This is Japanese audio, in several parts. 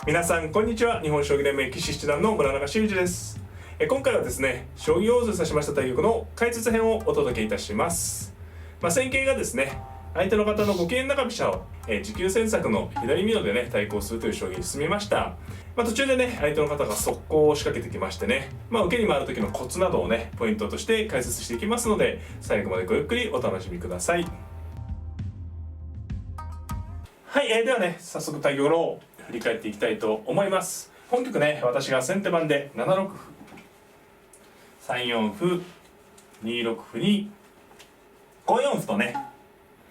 皆さんこんにちは。日本将棋連盟棋士七段の村中修司です。今回はですね、将棋を指しました対局の解説編をお届けいたします。戦型がですね、相手の方の五間中飛車を持久戦策の左美濃でね対抗するという将棋に進みました。途中でね相手の方が速攻を仕掛けてきましてね、受けに回る時のコツなどをねポイントとして解説していきますので、最後までごゆっくりお楽しみください。はい、ではね早速対局を振り返っていきたいと思います。本局ね、私が先手番で7六歩、3四歩、2六歩に5四歩とね、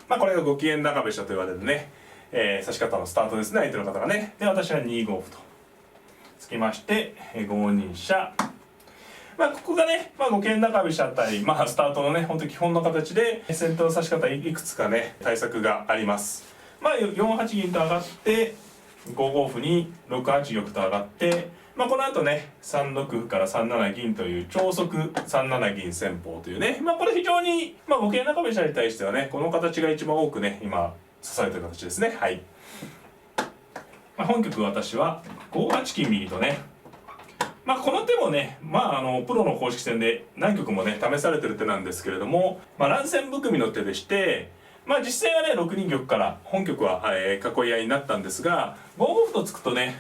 これがご機嫌中飛車と言われるね、指し方のスタートですね、相手の方がね。で、私は2五歩とつきまして、5二飛車。ここがね、ご機嫌中飛車対、スタートのね、本当に基本の形で、先手の指し方いくつかね、対策があります。4八銀と上がって、5五歩に6八玉と上がって、この後ね3六歩から3七銀という超速3七銀戦法というね、これ非常に五間中飛車に対してはねこの形が一番多くね今指されてる形ですね。はい、本局私は5八金右とね、この手もねプロの公式戦で何局もね試されてる手なんですけれども、乱戦含みの手でして、実戦はね6二玉から本局は、囲い合いになったんですが、5五歩と突くとね、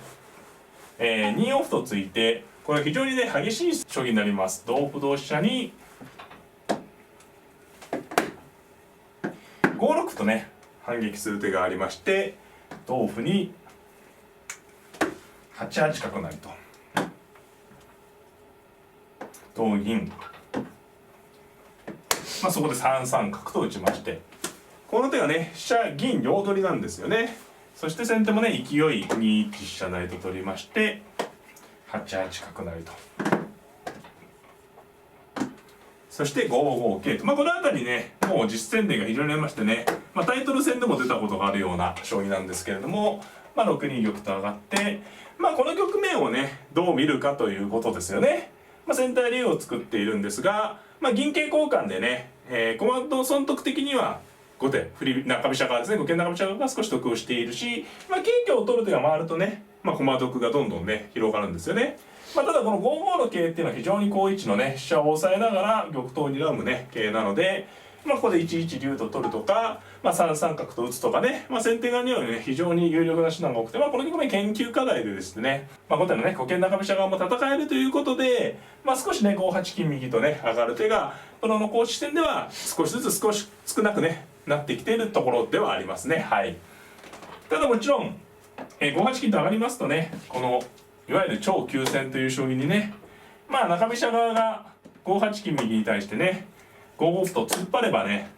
2四歩と突いて、これは非常にね激しい将棋になります。同歩同飛車に5六歩とね反撃する手がありまして、同歩に8八角成と同銀、そこで3三角と打ちまして、この手がね飛車銀両取りなんですよね。そして先手もね勢い2一飛車成と取りまして8八角成と、そして5五桂と、この辺りねもう実戦例が非常にありましてね、タイトル戦でも出たことがあるような将棋なんですけれども、6二玉と上がって、この局面をねどう見るかということですよね。先手は竜を作っているんですが、銀桂交換でね、駒の損得的には後手中飛車側ですね、五間中飛車側が少し得をしているし、桂香を取る手が回るとね、駒得がどんどんね広がるんですよね。ただこの5五の桂っていうのは非常に好位置のね飛車を押さえながら玉頭に睨むね桂なので、ここで1一竜と取るとか、3三角と打つとかね、先手側にはね非常に有力な手段が多くて、この局面研究課題でですね、後手のね五間中飛車側も戦えるということで、少しね5八金右とね上がる手がプロの公式戦では少しずつ少なくねなってきているところではありますね。はい、ただもちろん、5八金と上がりますとね、このいわゆる超急戦という将棋にね、中飛車側が5八金右に対してね5五歩と突っ張ればね、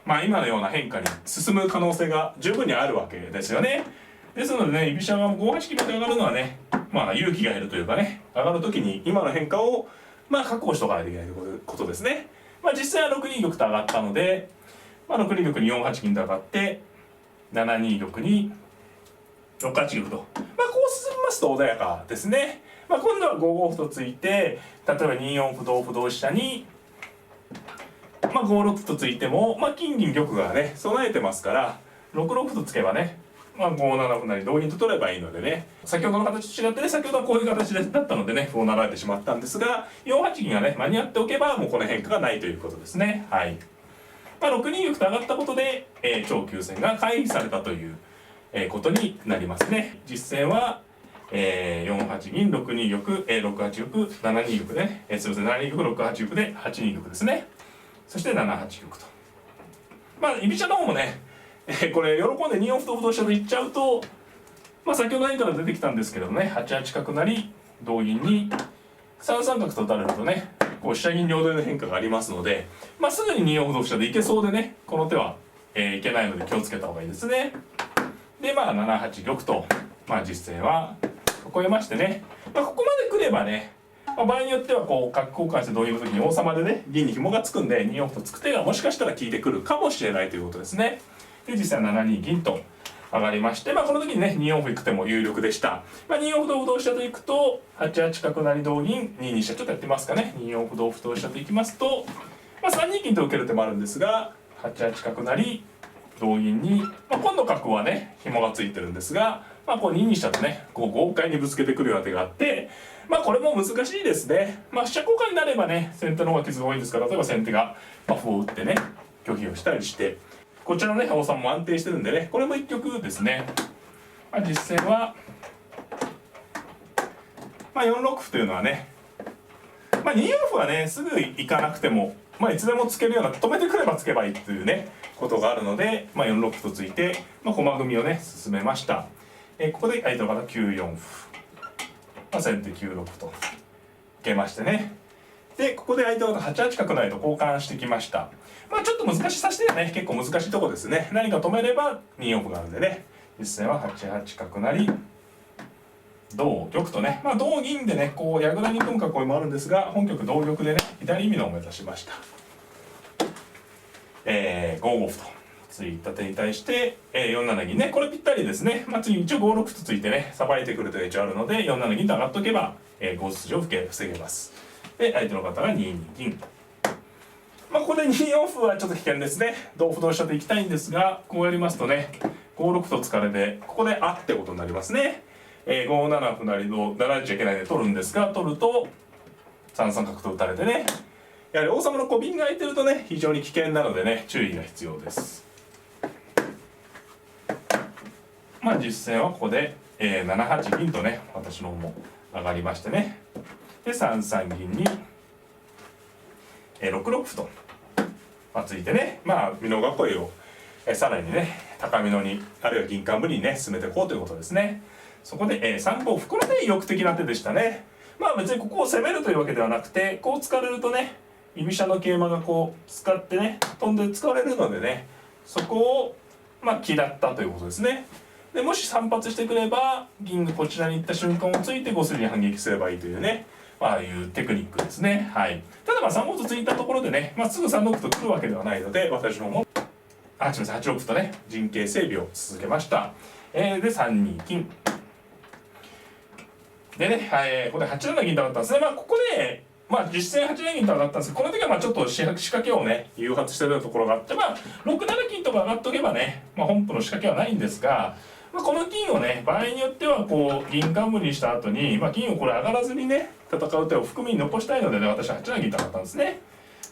今のような変化に進む可能性が十分にあるわけですよね。ですのでね、居飛車側も5八金まで上がるのはね、勇気がいるというかね、上がる時に今の変化を確保しておかないといけないということですね。実際は6二玉と上がったので、6二玉に4八金と上がって7二玉に6八玉と、こう進みますと穏やかですね。今度は5五歩と突いて、例えば2四歩同歩同飛車に5六歩と突いても、金銀玉がね備えてますから6六歩と突けばね、5七歩成同銀と取ればいいのでね、先ほどの形と違ってね、先ほどはこういう形だったのでね歩を成られてしまったんですが、4八銀がね間に合っておけばもうこの変化がないということですね。はい、6二玉と上がったことで、超急戦が回避されたという、ことになりますね。実戦は4八銀6二玉、6八玉7二玉ね、すみません7二玉6八玉で8二玉ですね。そして7八玉と、居飛車の方もね、これ喜んで2四歩と歩同飛車といっちゃうと、先ほど何から出てきたんですけどね、8八角成同銀に3三角と打たれるとね、こう飛車銀両取りの変化がありますので、すぐに2四歩同飛車でいけそうでね、この手は、いけないので気をつけた方がいいですね。で7八玉と、実戦は囲えましてね、ここまで来ればね、場合によってはこう角交換して同銀の時に王様でね銀に紐がつくんで2四歩と突く手がもしかしたら効いてくるかもしれないということですね。で実際は7二銀と上がりまして、この時にね2四歩行く手も有力でした。2四歩同歩同飛車と行くと8八角成同銀2二飛車、ちょっとやってみますかね。2四歩同歩同飛車と行きますと、3二金と受ける手もあるんですが、8八角成同銀に、今度角はね紐がついてるんですが、まあこう2二飛車とねこう豪快にぶつけてくるような手があって、まあこれも難しいですね。まあ飛車交換になればね先手の方が傷が多いんですから、例えば先手が歩を打ってね拒否をしたりして、こちらのね王様も安定してるんでね、これも一局ですね。まあ、実戦は、まあ、4六歩というのはね、まあ、2四歩はねすぐ行かなくても、まあ、いつでも突けるような、止めてくれば突けばいいというねことがあるので、まあ、4六歩と突いて、まあ、駒組みをね進めました。ここで相手の方9四歩、まあ、先手9六歩と受けましてね、でここで相手の方8八角成と交換してきました。まあちょっと難しさしてはね結構難しいとこですね。何か止めれば2四歩があるんでね、実戦は8八角成同玉とね、まあ同銀でねこう矢倉に組む囲いもあるんですが、本局同玉でね左美濃を目指しました。5五歩と突いた手に対して、4七銀ね、これぴったりですね。まあ次一応5六歩と突いてねさばいてくるという一応あるので、4七銀と上がっとけば、5筋を防げます。で相手の方が2二銀。まあここで2四歩はちょっと危険ですね。同歩同飛車と行きたいんですが、こうやりますとね5六歩と突かれて、ここであってことになりますね。5七歩成の7らちゃいけないで取るんですが、取ると3三角と打たれてね、やはり王様の小瓶が空いてるとね非常に危険なのでね注意が必要です。まあ実戦はここで、7八銀とね私の方も上がりましてね、で3三銀に、6六歩と、まあ、ついてね、まあ美濃囲いを、さらにね高美濃にあるいは銀冠にね進めていこうということですね。そこで、3五歩、これで意欲的な手でしたね。まあ別にここを攻めるというわけではなくて、こう突かれるとね居飛車の桂馬がこう使ってね飛んで使われるのでね、そこをまあ嫌ったということですね。でもし反発してくれば銀がこちらに行った瞬間をついて5筋に反撃すればいいというね、まあいうテクニックですね。はい。ただまあ3五と突いたところでね、まあ、すぐ3六歩と来るわけではないので、私の方もすみません8六歩とね陣形整備を続けました。で3二金でね、ここで8七銀と上がったんですね。まあここでまあ実戦8七銀と上がったんですけど、この時はまあちょっと仕掛けをね誘発してるところがあって、まあ6七金とか上がっとけばね、まあ、本譜の仕掛けはないんですが、まあ、この金をね場合によってはこう銀冠にした後に、まあ、金をこれ上がらずにね戦う手を含みに残したいのでね、私は8七銀と上がったんですね。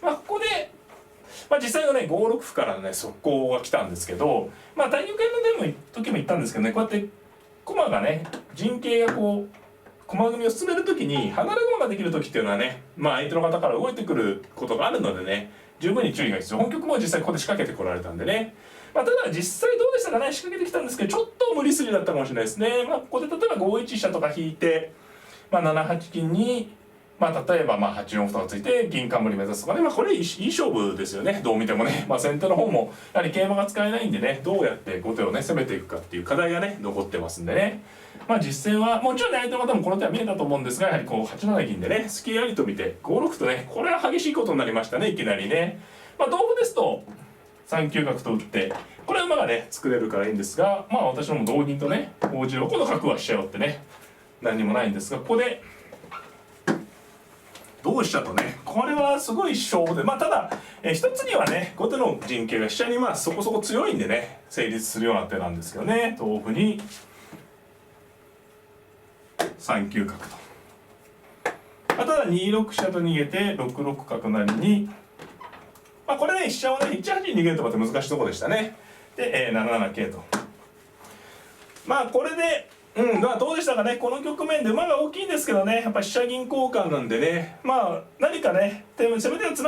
まあここでまあ実際はね5六歩からのね速攻が来たんですけど、まあ対局編の時も言ったんですけどね、こうやって駒がね陣形がこう駒組みを進めるときに離れ駒ができる時っていうのはね、まあ相手の方から動いてくることがあるのでね十分に注意が必要。本局も実際ここで仕掛けてこられたんでね、まあ、ただ実際どうでしたかね、仕掛けてきたんですけどちょっと無理筋だったかもしれないですね。まあここで例えば5一飛車とか引いて、まあ、7八金にまあ例えばまあ8四歩とかついて銀冠目指すとかね、まあこれいい勝負ですよね、どう見てもね。まあ先手の方もやはり桂馬が使えないんでね、どうやって後手をね攻めていくかっていう課題がね残ってますんでね、まあ実戦はもちろんね相手の方もこの手は見えたと思うんですが、やはりこう8七銀でね隙ありと見て5六とね、これは激しいことになりましたね、いきなりね。まあ同歩ですと3九角と打ってこれは馬がね作れるからいいんですが、まあ私のも同銀とね5一6個の角は飛車寄ってね何にもないんですが、ここで同飛車とね、これはすごい勝負で、まあただ、一つにはね後手の陣形が飛車にまあそこそこ強いんでね成立するような手なんですけどね、同歩に3九角と、まあ、ただ2六飛車と逃げて6六角成に、まあこれね飛車をね1八に逃げるとまた難しいところでしたね。で、7七桂と、まあこれでまあどうでしたかね、この局面で馬が大きいんですけどね、やっぱ飛車銀交換なんでね、まあ何かね攻め手がつ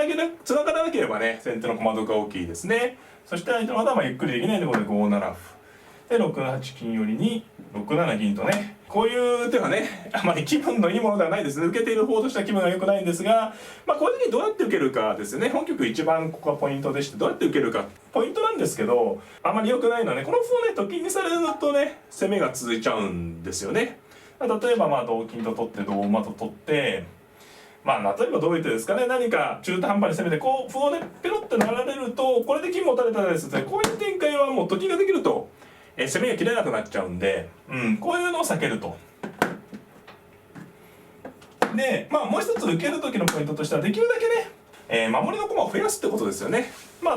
ながらなければね先手の駒得が大きいですね。そして相手の方はまあゆっくりできないところで5七歩で6八金寄りに6七銀とね、こういう手はねあまり気分のいいものではないですね。受けている方としては気分が良くないんですが、まあこういう時にどうやって受けるかですよね。本局一番ここがポイントでして、どうやって受けるかポイントなんですけど、あまり良くないのはねこの歩をねと金にされるとね攻めが続いちゃうんですよね。例えばまあ同金と取って同馬と取って、まあ例えばどういう手ですかね、何か中途半端に攻めてこう歩をねペロッとなられるとこれで金持たれたらですね、こういう展開はもうと金ができると攻めが切れなくなっちゃうんで、こういうのを避けると。でまあもう一つ受ける時のポイントとしてはできるだけね守りの駒を増やすってことですよね。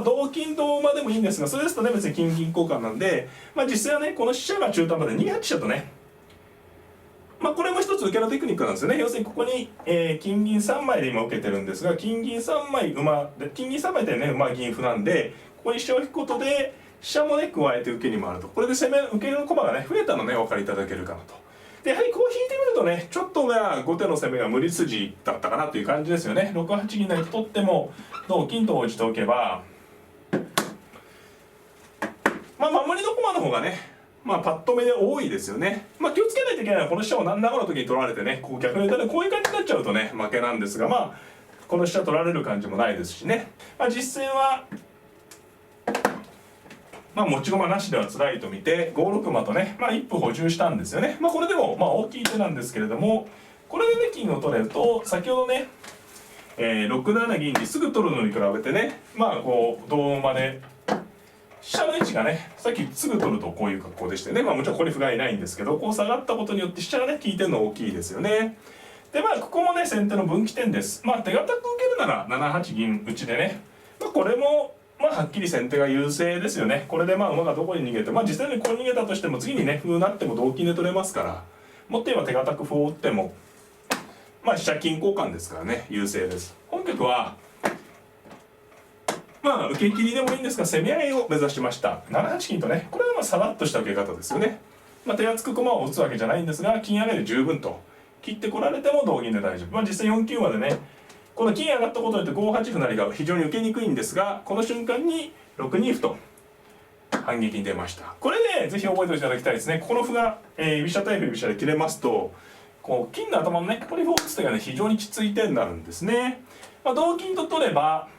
同金同馬でもいいんですが、それですとね別に金銀交換なんで、実際はねこの飛車が中途半端で2八飛車とね、これも一つ受けのテクニックなんですよね。要するにここに、金銀3枚で今受けてるんですが、金銀3枚馬で、金銀3枚でね馬銀歩なんで、ここに飛車を引くことで飛車もね加えて受けに回ると、これで受けの駒がね増えたのねお分かりいただけるかなと。でやはりこう引いてみるとねちょっと後手の攻めが無理筋だったかなという感じですよね。6八銀成と取っても同金と応じておけば、守りの駒の方がねパッと目で多いですよね。気をつけないといけないのはこの飛車を何らかの時に取られてねこう逆にこういう感じになっちゃうとね負けなんですが、この飛車取られる感じもないですしね、実戦は持ち駒なしでは辛いと見て5六馬とね一歩補充したんですよね。これでも大きい手なんですけれども、これでね金を取れると先ほどね、6七銀にすぐ取るのに比べてねこう同馬で飛車の位置がねさっきすぐ取るとこういう格好でしてね、もちろんここに歩がいないんですけど、こう下がったことによって飛車がね効いてるの大きいですよね。でここもね先手の分岐点です。手堅く受けるなら7八銀打ちでね、これもはっきり先手が優勢ですよね。これで馬がどこに逃げて、実際にこう逃げたとしても次にね歩になっても同金で取れますから、もっと言えば手堅く歩を打っても飛車金交換ですからね優勢です。本局は受け切りでもいいんですが攻め合いを目指しました。7八金とね、これはさらっとした受け方ですよね。手厚く駒を打つわけじゃないんですが、金上げで十分と切ってこられても同銀で大丈夫。実際4九までねこの金上がったことによって5八歩成が非常に受けにくいんですが、この瞬間に6二歩と反撃に出ました。これでぜひ覚えておいていただきたいですね。この歩が、居飛車対居飛車で切れますと、こう金の頭のねここに歩を打つ手がね非常にきつい手になるんですね。同金と取れば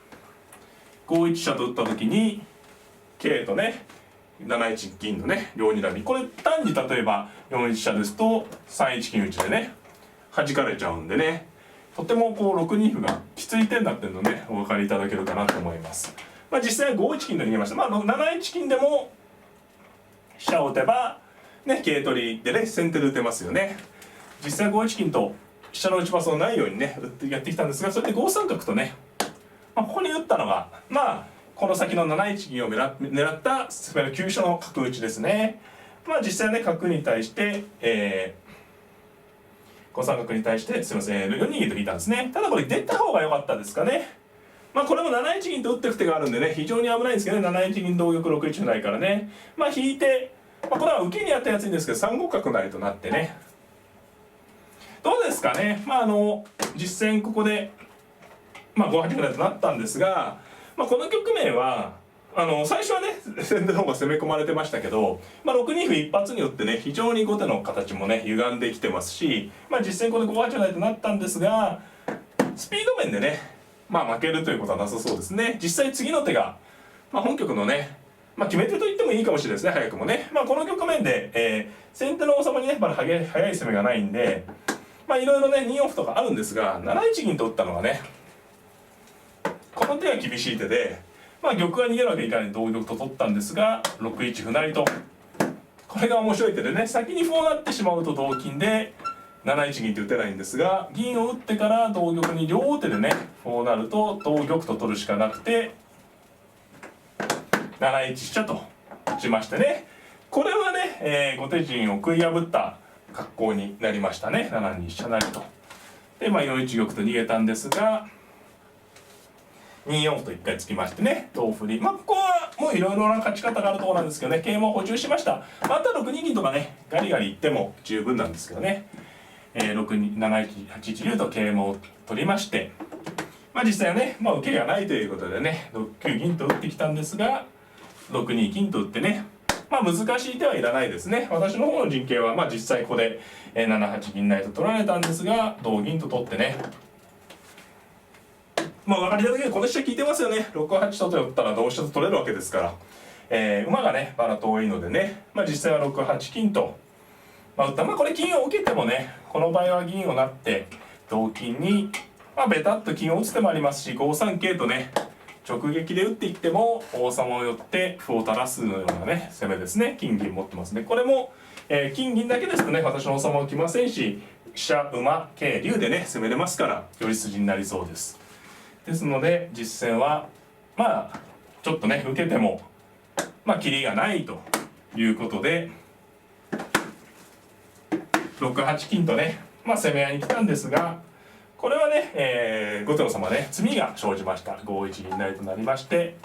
5一飛車と打った時に桂とね7一銀のね両にらみ、これ単に例えば4一飛車ですと3一金打ちでね弾かれちゃうんでね、とてもこう6二歩がきつい手になってるのねお分かりいただけるかなと思います。実際は5一金と逃げました。7一金でも飛車を打てばね桂取りでね先手で打てますよね。実際5一金と飛車の打ち場所のないようにねやってきたんですが、それで5三角とねここに打ったのがこの先の7一銀を狙った攻めの急所の角打ちですね。実際ね角に対して、5三角に対してすみません4二銀と引いたんですね。ただこれ出た方が良かったですかね。これも7一銀と打っていく手があるんでね非常に危ないんですけどね、7一銀同玉6一歩ないからね引いて、これは受けにやったやついいんですけど3五角成となってね、どうですかね。実戦ここで5八歩成となったんですが、この局面は最初はね先手の方が攻め込まれてましたけど、6二歩一発によってね非常に後手の形もね歪んできてますし、実戦これ5八歩成となったんですが、スピード面でね負けるということはなさそうですね。実際次の手が、本局のね決め手と言ってもいいかもしれないですね。早くもね、この局面で、先手の王様にねまだ早い攻めがないんでいろいろね2四歩とかあるんですが、7一銀と打ったのがねこの手は厳しい手で、玉が逃げるわけにいかない同玉と取ったんですが6一歩成と、これが面白い手でね、先に歩を成ってしまうと同金で7一銀って打てないんですが、銀を打ってから同玉に両手でね歩を成ると同玉と取るしかなくて7一飛車と打ちましてね、これはね、後手陣を食い破った格好になりましたね。7二飛車成とで4一玉と逃げたんですが、2四歩と1回つきましてね同歩に、ここはもういろいろな勝ち方があるところなんですけどね、桂馬を補充しました。あとは6二銀とかねガリガリいっても十分なんですけどね、7一竜と桂馬を取りまして、実際はね、受けがないということでね6九銀と打ってきたんですが6二金と打ってね、難しい手はいらないですね。私の方の陣形は実際ここで7八銀成と取られたんですが同銀と取ってね、分かりやすいけどこの飛車効いてますよね。6八と取ったら同飛車と取れるわけですから、馬がねまだ遠いのでね、実際は6八金と、打った。これ金を受けてもねこの場合は銀を成って同金にベタッと金を打つ手もありますし、5三桂とね直撃で打っていっても王様を寄って歩を垂らすようなね攻めですね。金銀持ってますね。これも、金銀だけですとね私の王様は来ませんし、飛車馬桂竜でね攻めれますから寄り筋になりそうです。ですので実戦はまあちょっとね受けてもまあキリがないということで6八金とねまあ攻め合いに来たんですが、これはね、後手の様ね詰みが生じました。5一銀成となりまして、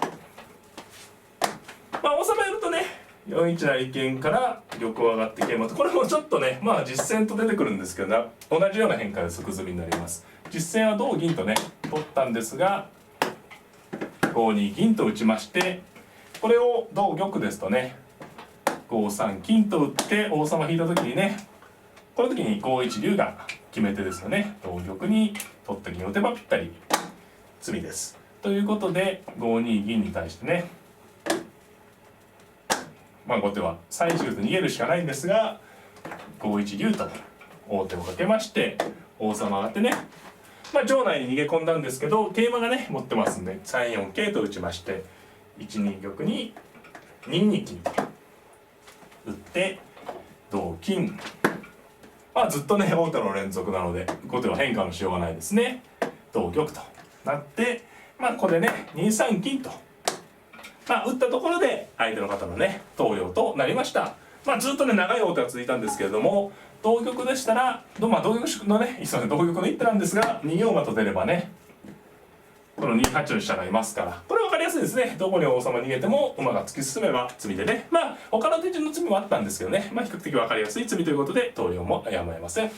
まあ王様やるとね4一成金から玉を上がって桂馬と、これもちょっとねまあ実戦と出てくるんですけど同じような変化で即詰みになります。実戦は同銀とね取ったんですが5二銀と打ちまして、これを同玉ですとね5三金と打って王様引いた時にね、この時に5一竜が決め手ですよね。同玉に取った銀を打てばぴったり詰みです。ということで5二銀に対してねまあ後手は3一竜と逃げるしかないんですが5一竜と王手をかけまして王様上がってね、まあ場内に逃げ込んだんですけど桂馬がね持ってますんで3四桂と打ちまして1二玉に2二金と打って同金、まあずっとね王手の連続なので後手は変化のしようがないですね。同玉となってまあここでね2三金とまあ打ったところで相手の方のね投了となりました。まあずっとね長い王手が続いたんですけれども、同玉でしたらまあ同玉のね同玉の一手なんですが2四馬と出ればねこの2八の飛車がいますから、これ分かりやすいですね。どこに王様逃げても馬が突き進めば詰みでね、まあ他の手順の詰みもあったんですけどね、まあ比較的分かりやすい詰みということで投了もやむを得ません。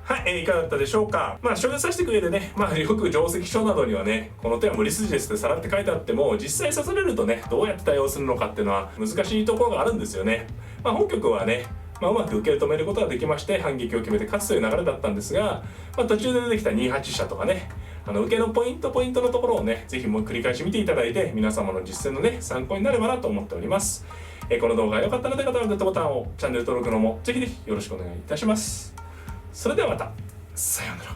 はい、いかがだったでしょうか。まあ将棋指していく上でね、まあよく定石書などにはねこの手は無理筋ですってさらって書いてあっても、実際指されるとねどうやって対応するのかっていうのは難しいところがあるんですよね。まあ本局はねうまく受け止めることができまして反撃を決めて勝つという流れだったんですが、まあ、途中で出てきた2八飛車とかね受けのポイントのところをねぜひもう繰り返し見ていただいて皆様の実践のね参考になればなと思っております。この動画が良かったので方はグッドボタンを、チャンネル登録のもぜひぜひよろしくお願いいたします。それではまた、さようなら。